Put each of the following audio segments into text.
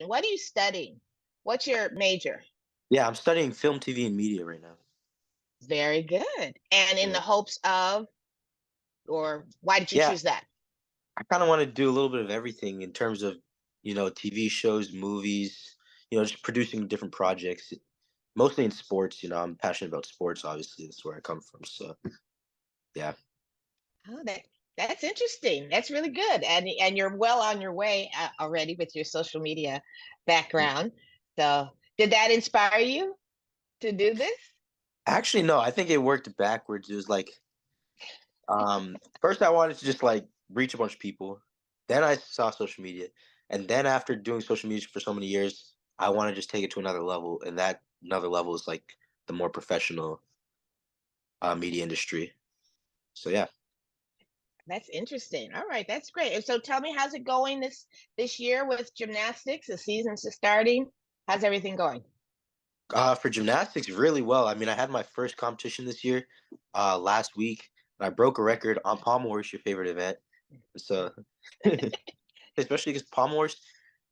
And what are you studying? What's your major? Yeah, I'm studying film, TV, and media right now. Very good. And in Yeah. the hopes of, or why did you Yeah, choose that? I kind of want to do a little bit of everything in terms of, TV shows, movies, just producing different projects, mostly in sports. I'm passionate about sports, obviously. That's where I come from. So, yeah. Oh, that's interesting. That's really good. And you're well on your way already with your social media background. So, did that inspire you to do this? Actually, no, I think it worked backwards. It was like, first I wanted to just like reach a bunch of people. Then I saw social media. And then after doing social media for so many years, I want to just take it to another level. And that another level is like the more professional media industry. So, yeah. That's interesting. All right, that's great. And so tell me, how's it going this year with gymnastics? The season's just starting. How's everything going? For gymnastics, really well. I mean, I had my first competition this year, last week, and I broke a record on pommel horse, your favorite event. So, especially because pommel horse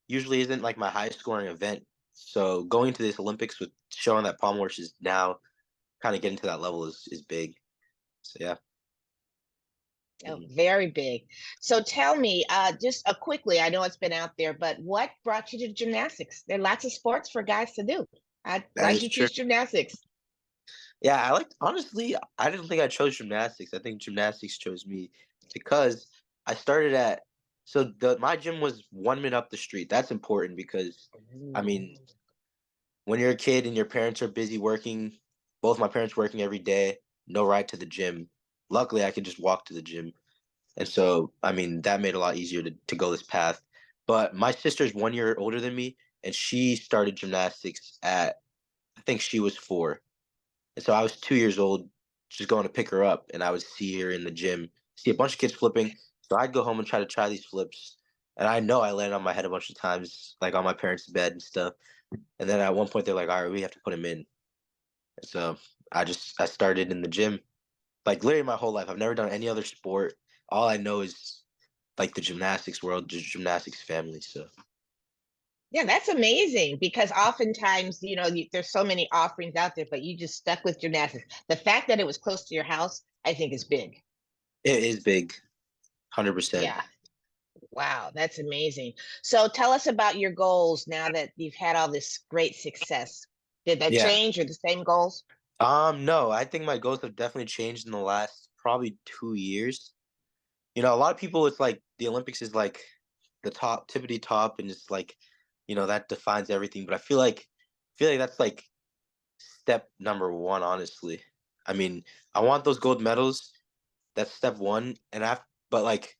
usually isn't like my highest scoring event. So going to this Olympics with showing that pommel horse is now kind of getting to that level is big. So yeah. Oh, Mhm. very big. So tell me, just quickly, I know it's been out there, but what brought you to gymnastics? There are lots of sports for guys to do. That Why'd is you true. choose gymnastics? Yeah, I like honestly, I didn't think I chose gymnastics. I think gymnastics chose me because I started at so the my gym was 1 minute up the street. That's important because I Ooh. mean, when you're a kid and your parents are busy working, both my parents working every day, no ride to the gym. Luckily, I could just walk to the gym. And so, I mean, that made it a lot easier to go this path. But my sister's 1 year older than me, and she started gymnastics at, I think she was 4. And so I was 2 years old, just going to pick her up, and I would see her in the gym, see a bunch of kids flipping. So I'd go home and try to try these flips. And I know I landed on my head a bunch of times, like on my parents' bed and stuff. And then at one point, they're like, all right, we have to put him in. And so I started in the gym. Like literally my whole life. I've never done any other sport. All I know is like the gymnastics world, just gymnastics family. So Yeah, that's amazing because oftentimes, there's so many offerings out there, but you just stuck with gymnastics. The fact that it was close to your house, I think is big. it is big, 100%. Yeah. Wow, that's amazing. So tell us about your goals now that you've had all this great success. Did that Yeah. change or the same goals? No, I think my goals have definitely changed in the last probably 2 years. A lot of people, it's like the Olympics is like the top, tippity top, and it's like, that defines everything. But I feel like that's like step number one, honestly. I mean, I want those gold medals. That's step one. But like,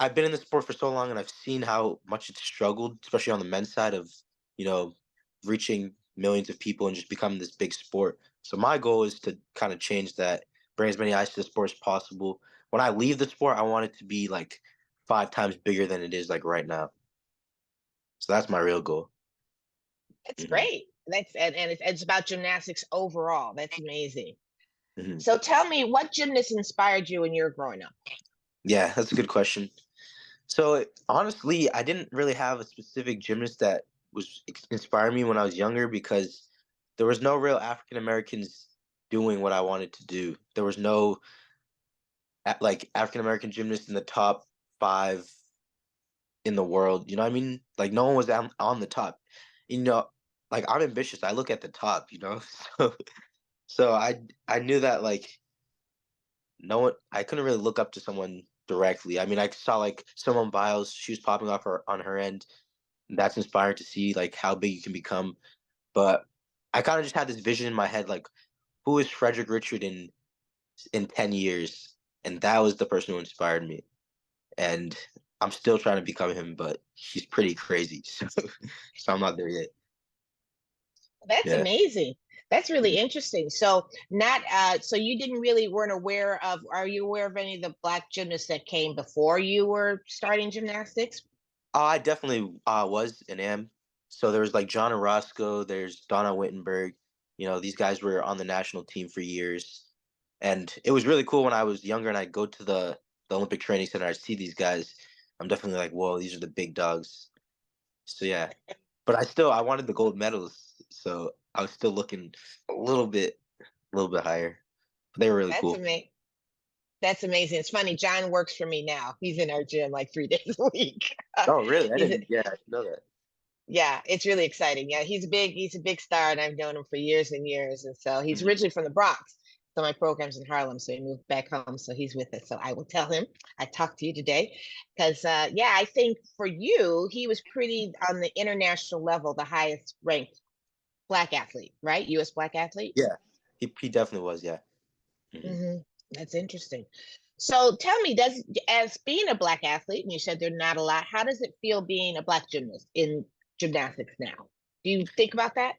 I've been in the sport for so long and I've seen how much it's struggled, especially on the men's side of, you know, reaching millions of people and just becoming this big sport. So my goal is to kind of change that, bring as many eyes to the sport as possible. When I leave the sport, I want it to be like 5 times bigger than it is like right now. So that's my real goal. That's Hmm. great. And it's about gymnastics overall. That's amazing. Hmm. So tell me, what gymnast inspired you when you were growing up? Yeah, that's a good question. So honestly, I didn't really have a specific gymnast that was inspiring me when I was younger because there was no real African Americans doing what I wanted to do. There was no like African American gymnast in the top 5 in the world. You know what I mean? Like no one was on the top. You know, like I'm ambitious. I look at the top. So so I knew that like no one. I couldn't really look up to someone directly. I mean, I saw like Simone Biles. She was popping off her on her end. That's inspiring to see like how big you can become. But I kind of just had this vision in my head, like who is Frederick Richard in 10 years, and that was the person who inspired me. And I'm still trying to become him, but he's pretty crazy, so I'm not there yet. That's Yeah. amazing. That's Mhm. really interesting. So not so you didn't really weren't aware of, are you aware of any of the black gymnasts that came before you were starting gymnastics? I definitely was and am. So there was like John Orozco, there's Donna Wittenberg. These guys were on the national team for years. And it was really cool when I was younger and I go to the Olympic Training Center, I see these guys. I'm definitely like, whoa, these are the big dogs. So yeah. but I wanted the gold medals, so I was still looking a little bit higher. But they were really That's cool. amazing. That's amazing. It's funny. John works for me now. He's in our gym like 3 days a week. Oh, really? He's Yeah, I didn't know that. Yeah, it's really exciting. Yeah, he's a big star, and I've known him for years and years. And so he's Mhm. originally from the Bronx. So my program's in Harlem. So he moved back home. So he's with us. So I will tell him I talked to you today. Because yeah, I think for you, he was pretty on the international level, the highest ranked black athlete, right? US black athlete. Yeah, he definitely was. Yeah. Hmm. Hmm. That's interesting. So tell me, as being a black athlete, and you said there are not a lot, how does it feel being a black gymnast in gymnastics now? Do you think about that?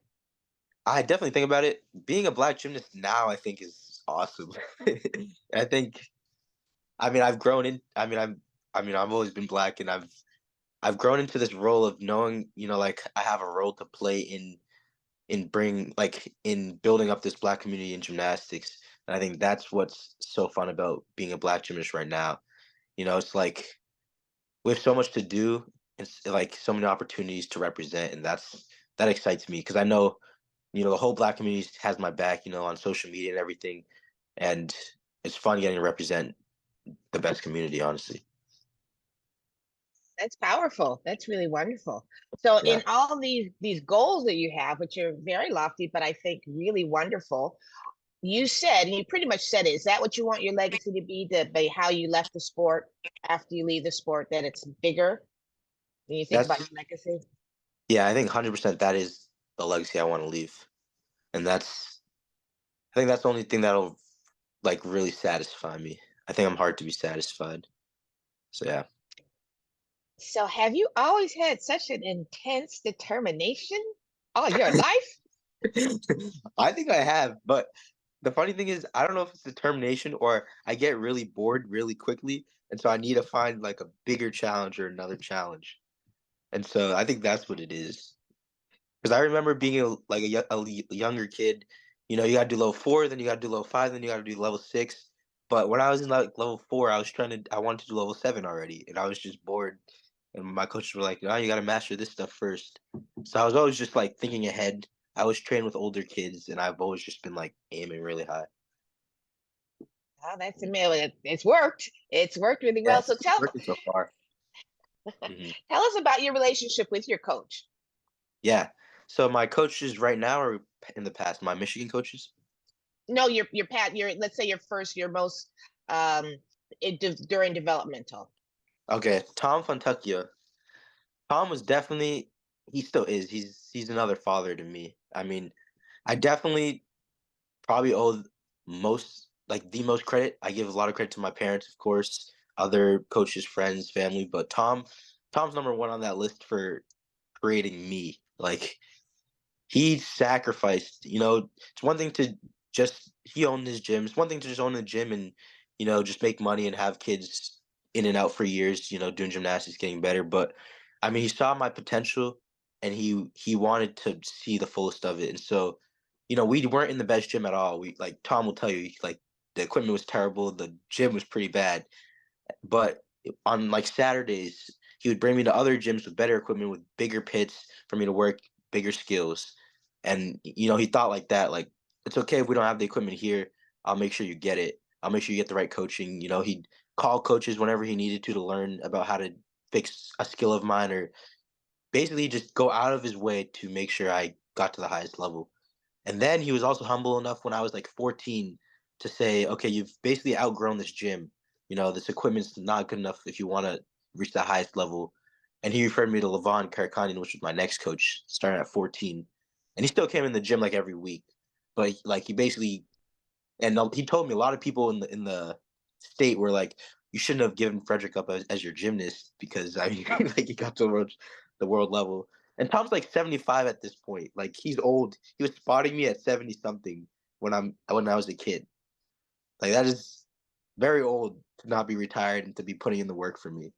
I definitely think about it. Being a black gymnast now, I think, is awesome. I think. I mean, I've grown in. I mean, I've always been black, and I've grown into this role of knowing, like I have a role to play in building up this black community in gymnastics. And I think that's what's so fun about being a black gymnast right now. It's like we have so much to do, and like so many opportunities to represent, and that excites me because I know, the whole black community has my back, on social media and everything, and it's fun getting to represent the best community, honestly. That's powerful. That's really wonderful. So Yeah. in all these goals that you have, which are very lofty, but I think really wonderful, you said, and you pretty much said it, is that what you want your legacy to be, to be how you left the sport after you leave the sport, that it's bigger when you think about That's your legacy? yeah, I think 100% that is the legacy I want to leave. And I think that's the only thing that'll like really satisfy me. I think I'm hard to be satisfied. So yeah. So have you always had such an intense determination all your life? I think I have, but the funny thing is I don't know if it's determination or I get really bored really quickly, and so I need to find like a bigger challenge or another challenge. And so I think that's what it is. Because I remember being a younger kid, you got to do level 4, then you got to do level 5, then you got to do level 6. But when I was in like level 4, I wanted to do level 7 already, and I was just bored. And my coaches were like, "No, you got to master this stuff first." So I was always just like thinking ahead. I was trained with older kids, and I've always just been like aiming really high. Oh, that's amazing. It's worked. It's worked really Yeah, well. So it's working so far. Hmm. tell us about your relationship with your coach. Yeah. So my coaches right now are in the past. My Michigan coaches. No, your pat your let's say your most um during developmental. Okay, Tom Fontecchio. Tom was definitely he still is. He's another father to me. I mean, I definitely probably owe the most credit. I give a lot of credit to my parents, of course, other coaches, friends, family, but Tom's number one on that list for creating me. Like he sacrificed, it's one thing to just he owned his gym. It's one thing to just own the gym and, just make money and have kids in and out for years, doing gymnastics, getting better. But I mean, he saw my potential and he wanted to see the fullest of it. And so, we weren't in the best gym at all. We like Tom will tell you, like the equipment was terrible, the gym was pretty bad. But on like Saturdays, he would bring me to other gyms with better equipment, with bigger pits for me to work bigger skills. And he thought like that, like it's okay if we don't have the equipment here. I'll make sure you get it. I'll make sure you get the right coaching. He'd call coaches whenever he needed to learn about how to fix a skill of mine, or basically just go out of his way to make sure I got to the highest level. And then he was also humble enough when I was like 14 to say, okay, you've basically outgrown this gym. This equipment's not good enough if you want to reach the highest level. And he referred me to Levon Karakanian, which was my next coach, starting at 14. And he still came in the gym like every week. But like he basically, and he told me a lot of people in the state were like, you shouldn't have given Frederick up as your gymnast because I mean, like he got to the world level. And Tom's like 75 at this point. Like he's old. He was spotting me at 70 something when I was a kid. Like that is very old to not be retired and to be putting in the work for me.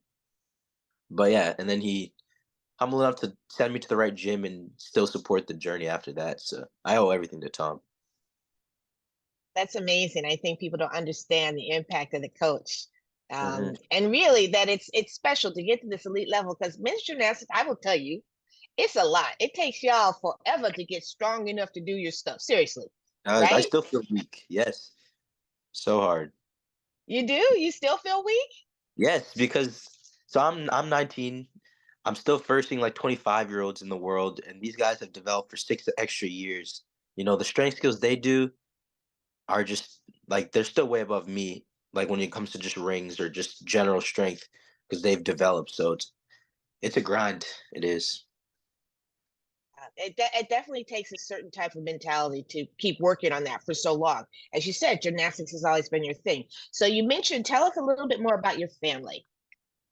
But yeah, and then he humble enough to send me to the right gym and still support the journey after that. So I owe everything to Tom. That's amazing. I think people don't understand the impact of the coach. Hmm. And really that it's special to get to this elite level because men's gymnastics, I will tell you, It's a lot. It takes y'all forever to get strong enough to do your stuff. Seriously, I right? still feel weak. Yes, so hard. You do? You still feel weak? Yes, because so I'm 19. I'm still firsting like 25-year-olds in the world, and these guys have developed for 6 extra years. The strength skills they do are just like they're still way above me. Like when it comes to just rings or just general strength, because they've developed. So it's a grind. It is. It definitely takes a certain type of mentality to keep working on that for so long. As you said, gymnastics has always been your thing. So you mentioned, tell us a little bit more about your family.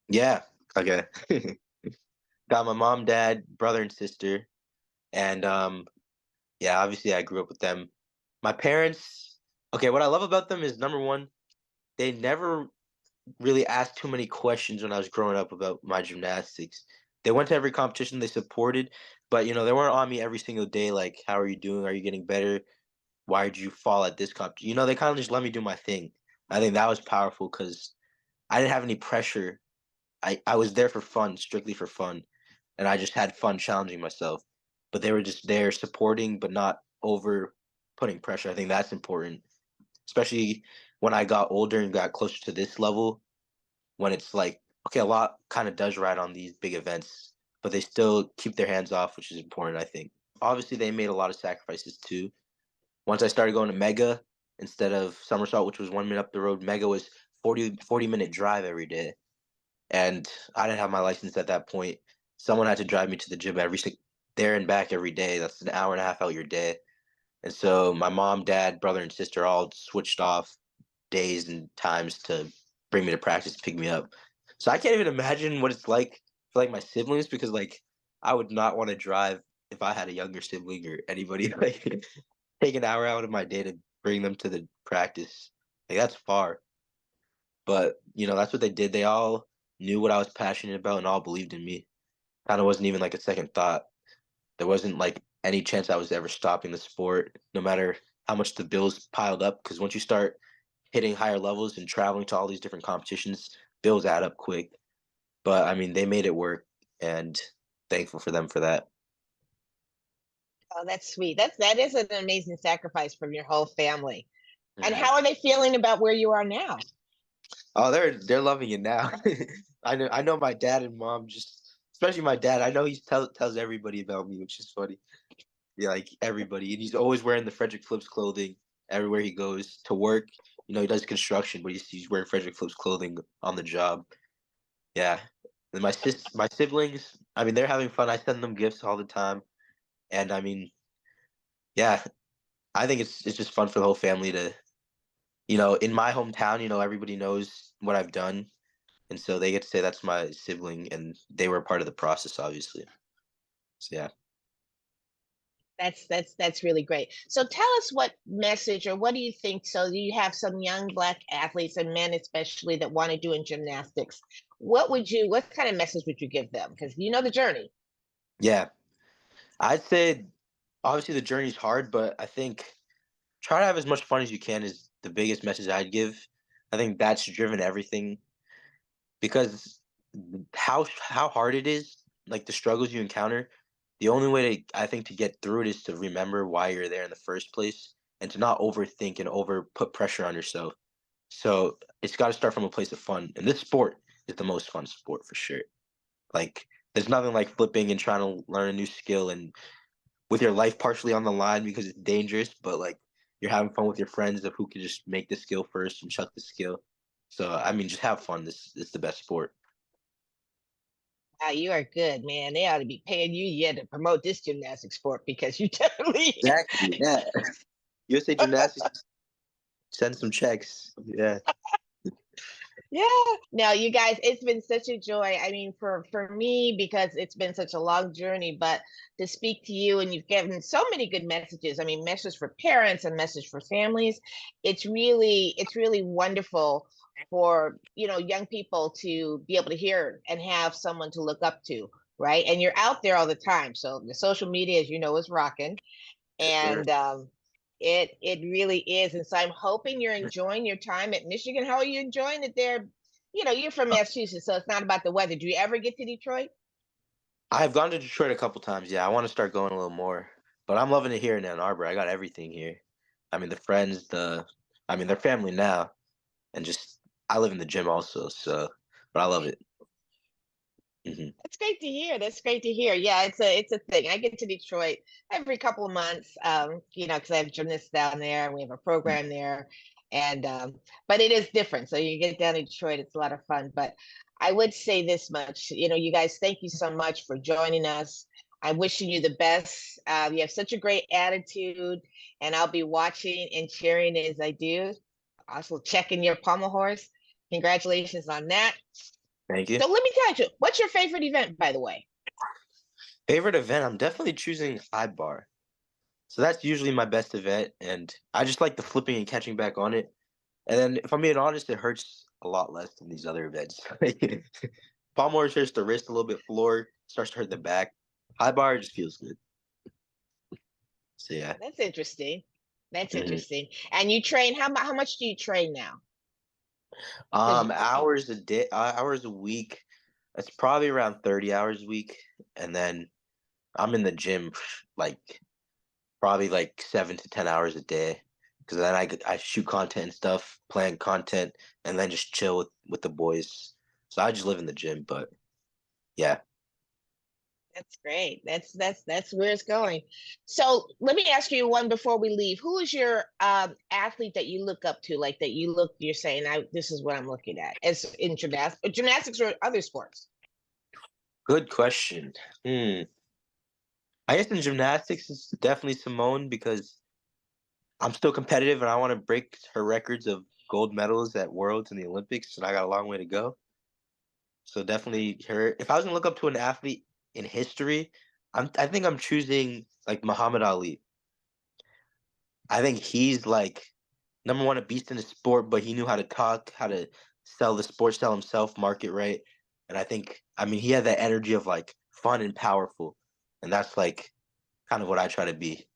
Yeah. Okay. Got my mom, dad, brother, and sister, and yeah, obviously I grew up with them. My parents. Okay, what I love about them is number one, they never really asked too many questions when I was growing up about my gymnastics. They went to every competition they supported, but they weren't on me every single day. Like, how are you doing? Are you getting better? Why did you fall at this competition? They kind of just let me do my thing. I think that was powerful because I didn't have any pressure. I was there for fun, strictly for fun, and I just had fun challenging myself. But they were just there supporting, but not over putting pressure. I think that's important, especially when I got older and got closer to this level when it's like, okay, a lot kind of does ride on these big events, but they still keep their hands off, which is important, I think. Obviously, they made a lot of sacrifices too. Once I started going to Mega instead of Somersault, which was 1 minute up the road, Mega was 40-minute drive every day. And I didn't have my license at that point. Someone had to drive me to the gym there and back every day. That's an hour and a half out your day. And so my mom, dad, brother, and sister all switched off days and times to bring me to practice, pick me up. So I can't even imagine what it's like for like my siblings because like I would not want to drive if I had a younger sibling or anybody like take an hour out of my day to bring them to the practice. Like that's far. But that's what they did. They all knew what I was passionate about and all believed in me. Kind of wasn't even like a second thought. There wasn't like any chance I was ever stopping the sport, no matter how much the bills piled up. Because once you start hitting higher levels and traveling to all these different competitions, bills add up quick. But I mean, they made it work, and thankful for them for that. Oh, that's sweet. That is an amazing sacrifice from your whole family. And Mhm. how are they feeling about where you are now? Oh, they're loving it now. I know my dad and mom just, especially my dad. I know he tells everybody about me, which is funny. Yeah, like everybody, and he's always wearing the Frederick Flips clothing everywhere he goes to work. He does construction, but he's wearing Frederick Flips clothing on the job. Yeah, and my siblings. I mean, they're having fun. I send them gifts all the time, and I mean, yeah, I think it's just fun for the whole family to, in my hometown, everybody knows what I've done, and so they get to say that's my sibling, and they were a part of the process, obviously. So yeah. That's really great. So tell us what message or what do you think? So you have some young Black athletes and men especially that want to do in gymnastics. What kind of message would you give them? Because you know the journey. Yeah, I'd say obviously the journey's hard, but I think try to have as much fun as you can is the biggest message I'd give. I think that's driven everything because how hard it is, like the struggles you encounter, the only way I think to get through it is to remember why you're there in the first place and to not overthink and over put pressure on yourself. So it's got to start from a place of fun, and this sport is the most fun sport for sure. Like there's nothing like flipping and trying to learn a new skill and with your life partially on the line because it's dangerous, but like you're having fun with your friends of who can just make the skill first and chuck the skill. So I mean, just have fun. This is the best sport. Wow, you are good, man. They ought to be paying you yet to promote this gymnastic sport because you definitely Exactly. Yeah. USA Gymnastics send some checks. Yeah. Yeah. Now, you guys, it's been such a joy. I mean, for me, because it's been such a long journey, but to speak to you and you've given so many good messages. I mean, message for parents and message for families. It's really wonderful for, young people to be able to hear and have someone to look up to, right? And you're out there all the time. So the social media, as you know, is rocking. Yes, sir. And it really is. And so I'm hoping you're enjoying your time at Michigan. How are you enjoying it there? You're from Massachusetts, so it's not about the weather. Do you ever get to Detroit? I've gone to Detroit a couple times. Yeah, I want to start going a little more, but I'm loving it here in Ann Arbor. I got everything here. I mean, the friends, I mean, they're family now, and just I live in the gym also, so but I love it. Hmm. That's great to hear. That's great to hear. Yeah, it's a thing. I get to Detroit every couple of months, because I have gymnasts down there and we have a program there. And but it is different. So you get down to Detroit, it's a lot of fun. But I would say this much, you guys, thank you so much for joining us. I'm wishing you the best. You have such a great attitude, and I'll be watching and cheering as I do. Also checking your pommel horse. Congratulations on that. Thank you. So let me tell you, what's your favorite event, by the way? Favorite event? I'm definitely choosing high bar. So that's usually my best event, and I just like the flipping and catching back on it. And then, if I'm being honest, it hurts a lot less than these other events. Palm horse hurts the wrist a little bit, floor starts to hurt the back. High bar just feels good. So yeah. That's interesting. That's Hmm. interesting. And you train, how much do you train now? Because Hours a day, hours a week. It's probably around 30 hours a week, and then I'm in the gym like probably like 7 to 10 hours a day because then I shoot content and stuff, plan content, and then just chill with the boys. So I just live in the gym, but yeah. that's great. That's where it's going. So let me ask you one before we leave. Who is your athlete that you look up to? Like that you're saying, this is what I'm looking at as in gymnastics or other sports? Good question. Hmm. I guess in gymnastics, it's definitely Simone because I'm still competitive and I want to break her records of gold medals at Worlds and the Olympics, and I got a long way to go. So definitely her. If I was gonna look up to an athlete in history, I think I'm choosing like Muhammad Ali. I think he's like number one, a beast in the sport, but he knew how to talk, how to sell the sport, sell himself, market right. And I mean, he had that energy of like fun and powerful, and that's like kind of what I try to be.